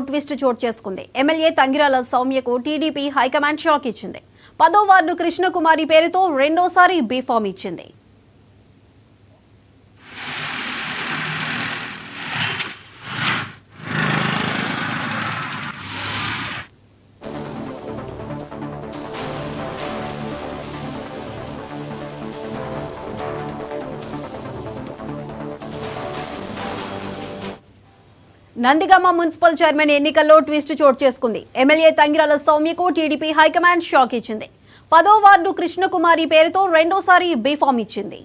Twist చోటు చేసుకుంది. MLA Tangirala సౌమ్యకు టీడీపీ హైకమాండ్ షాక్ ఇచ్చింది. 10వ వార్డు కృష్ణకుమారి పేరుతో రెండోసారి బీఫామ్ ఇచ్చింది. నందిగామ మున్సిపల్ చైర్మన్ ఎన్నికల్లో ట్విస్ట్ చోటు చేసుకుంది. ఎమ్మెల్యే తంగిరాల సౌమ్యకు టీడీపీ హైకమాండ్ షాక్ ఇచ్చింది. 10వ వార్డు కృష్ణకుమారి పేరుతో రెండోసారి బీఫామ్ ఇచ్చింది.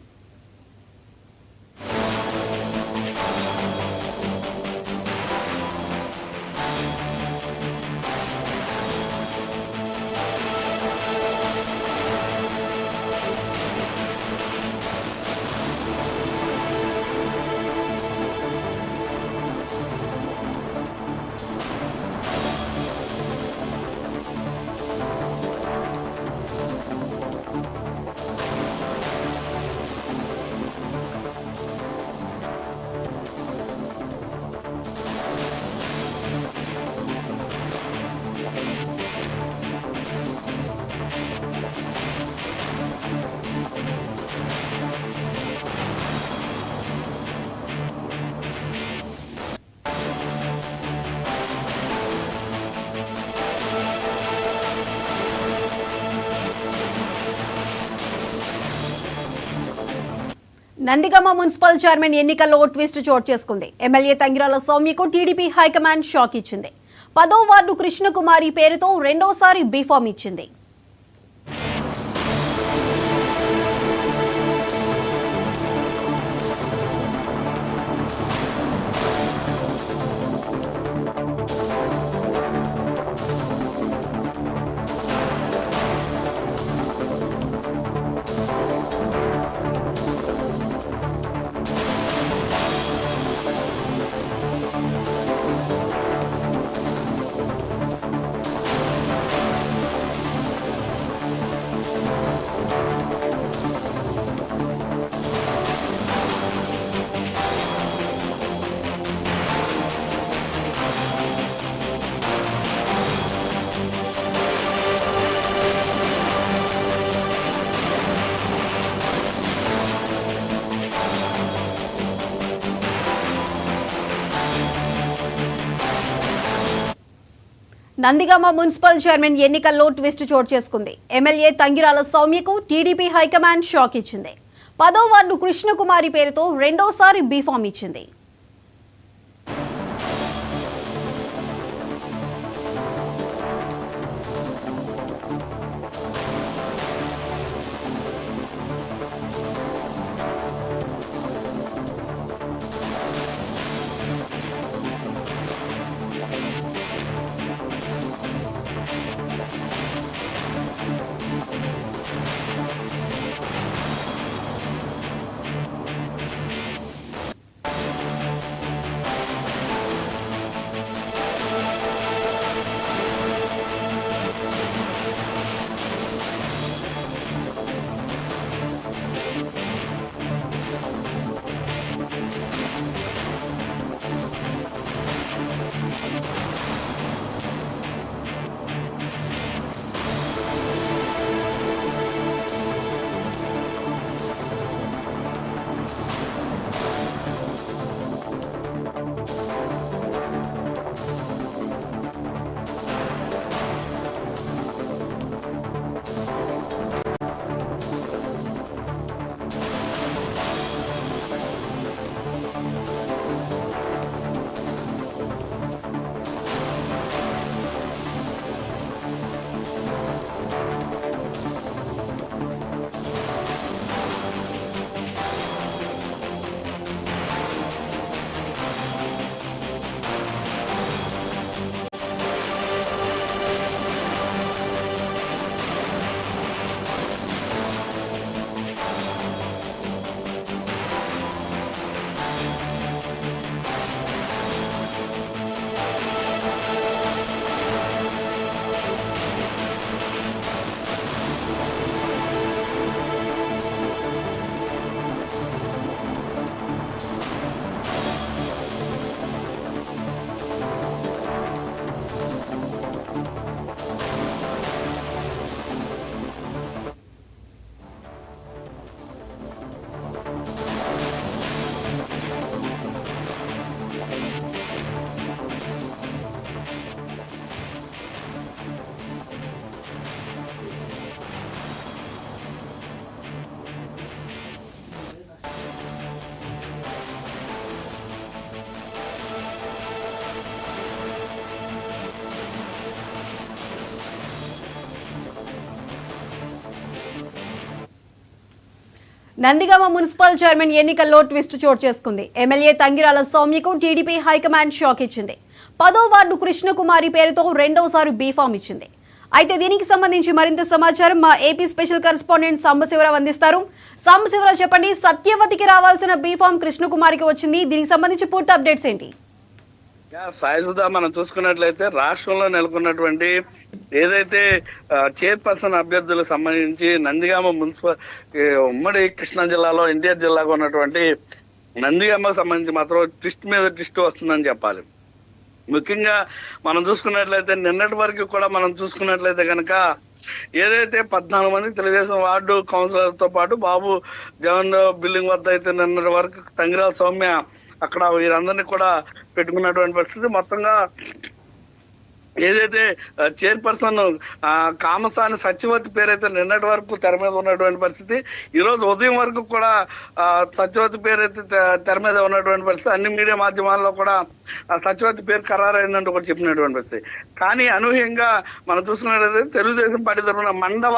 నందిగామ మున్సిపల్ చైర్మన్ ఎన్నికల్లో ట్విస్ట్ చోటు చేసుకుంది. ఎమ్మెల్యే తంగిరాల సౌమ్యకు టీడీపీ హైకమాండ్ షాక్ ఇచ్చింది. 10వ వార్డు కృష్ణకుమారి పేరుతో రెండోసారి బీఫామ్ ఇచ్చింది. నందిగామ మున్సిపల్ చైర్మన్ ఎన్నికల్లో ట్విస్ట్ చోటు చేసుకుంది. ఎమ్మెల్యే తంగిరాల సౌమ్యకు టీడీపీ హైకమాండ్ షాక్ ఇచ్చింది. 10వ వార్డు కృష్ణకుమారి పేరుతో రెండోసారి బీఫామ్ ఇచ్చింది. నందిగామ మున్సిపల్ చైర్మన్ ఎన్నికల్లో ట్విస్ట్ చోటు చేసుకుంది. ఎమ్మెల్యే తంగిరాల సౌమ్యకు టీడీపీ హైకమాండ్ షాక్ ఇచ్చింది. 10వ వార్డు కృష్ణకుమారి పేరుతో రెండోసారి బీఫామ్ ఇచ్చింది. అయితే దీనికి సంబంధించి మరింత సమాచారం మా ఏపీ స్పెషల్ కరెస్పాండెంట్ సాంబశివరావు అందిస్తారు. సాంబశివరావు చెప్పండి, సత్యవతికి రావాల్సిన బీఫామ్ కృష్ణకుమారికి వచ్చింది. దీనికి సంబంధించి పూర్తి అప్డేట్స్ ఏంటి? సాయిసుధా, మనం చూసుకున్నట్లయితే రాష్ట్రంలో నెలకొన్నటువంటి ఏదైతే చైర్పర్సన్ అభ్యర్థులకు సంబంధించి నందిగామ మున్సిపల్ ఉమ్మడి కృష్ణా జిల్లాలో ఎన్టీఆర్ జిల్లాకు ఉన్నటువంటి నందిగామకు సంబంధించి మాత్రం ట్విస్ట్ మీద ట్విస్ట్ వస్తుందని చెప్పాలి. ముఖ్యంగా మనం చూసుకున్నట్లయితే నిన్నటి వరకు కూడా మనం చూసుకున్నట్లయితే కనుక ఏదైతే 14 మంది తెలుగుదేశం వార్డు కౌన్సిలర్తో పాటు బాబు జగన్ బిల్డింగ్ వద్ద అయితే నిన్నటి వరకు తంగిరాల సౌమ్య అక్కడ వీరందరినీ కూడా పెట్టుకున్నటువంటి పరిస్థితి. మొత్తంగా ఏదైతే చైర్పర్సన్ కామసాని సత్యవతి పేరైతే నిన్నటి వరకు తెర మీద ఉన్నటువంటి పరిస్థితి, ఈరోజు ఉదయం వరకు కూడా సత్యవతి పేరైతే తెర మీద ఉన్నటువంటి పరిస్థితి. అన్ని మీడియా మాధ్యమాల్లో కూడా సత్యవతి పేరు ఖరారైందంటూ కూడా చెప్పినటువంటి పరిస్థితి. కానీ అనూహ్యంగా మనం చూసుకున్నట్లయితే తెలుగుదేశం పార్టీ తరఫున మండవ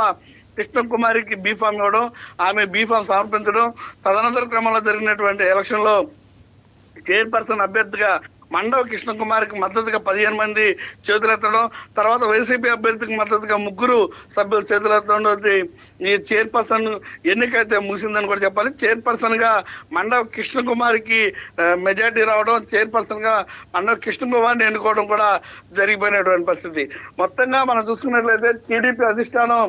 కృష్ణకుమారికి బీఫామ్ ఇవ్వడం, ఆమె బీఫామ్ సమర్పించడం, తదనంతర క్రమంలో జరిగినటువంటి ఎలక్షన్ లో చైర్పర్సన్ అభ్యర్థిగా మండవ కృష్ణకుమారికి మద్దతుగా 15 మంది చేతులెత్తడం, తర్వాత వైసీపీ అభ్యర్థికి మద్దతుగా 3 సభ్యులు చేతులెత్తడం, ఈ చైర్పర్సన్ ఎన్నికైతే ముగిసిందని కూడా చెప్పాలి. చైర్పర్సన్ గా మండవ కృష్ణకుమారికి మెజార్టీ రావడం, చైర్పర్సన్ గా మండవ కృష్ణకుమారిని ఎన్నుకోవడం కూడా జరిగిపోయినటువంటి పరిస్థితి. మొత్తంగా మనం చూసుకున్నట్లయితే టీడీపీ అధిష్టానం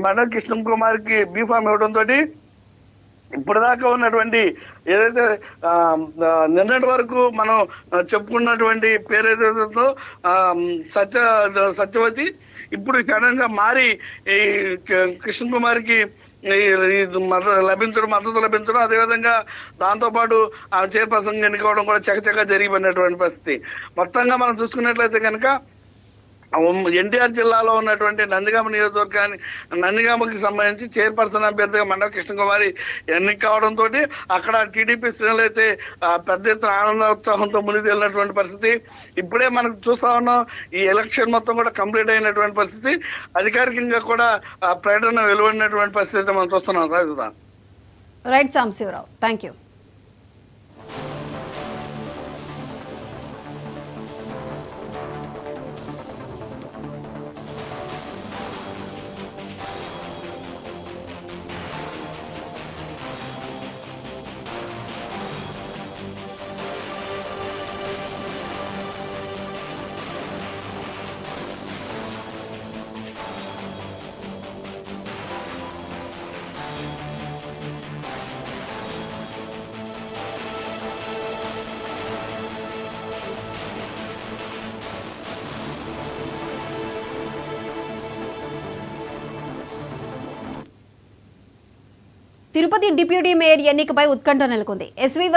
మండవ కృష్ణకుమారికి బీఫామ్ ఇవ్వడంతో ఇప్పుడు దాకా ఉన్నటువంటి ఏదైతే నిన్నటి వరకు మనం చెప్పుకున్నటువంటి పేరు ఏదైతే సత్యవతి ఇప్పుడు సడన్ గా మారి ఈ కృష్ణకుమారికి మద్దతు లభించడం, అదేవిధంగా దాంతోపాటు ఆ చైర్పర్సన్ ఎన్నుకోవడం కూడా చకచకా జరిగిపోయినటువంటి పరిస్థితి. మొత్తంగా మనం చూసుకున్నట్లయితే కనుక ఎన్టీఆర్ జిల్లాలో ఉన్నటువంటి నందిగామ నియోజకవర్గానికి నందిగామకి సంబంధించి చైర్పర్సన్ అభ్యర్థిగా మండవ కృష్ణకుమారి ఎన్నిక కావడంతో అక్కడ టీడీపీ శ్రేణులు అయితే పెద్ద ఎత్తున ఆనందోత్సాహంతో మునిగి వెళ్ళినటువంటి పరిస్థితి. ఇప్పుడే మనకు చూస్తా ఉన్నాం, ఈ ఎలక్షన్ మొత్తం కూడా కంప్లీట్ అయినటువంటి పరిస్థితి, అధికారికంగా కూడా ప్రకటన వెలువడినటువంటి పరిస్థితి మనం చూస్తున్నాం. Right Sambasivarao, thank you. Tirupati deputy mayor ఎన్నికపై ఉత్కంఠ నెలకొంది. ఎస్వీ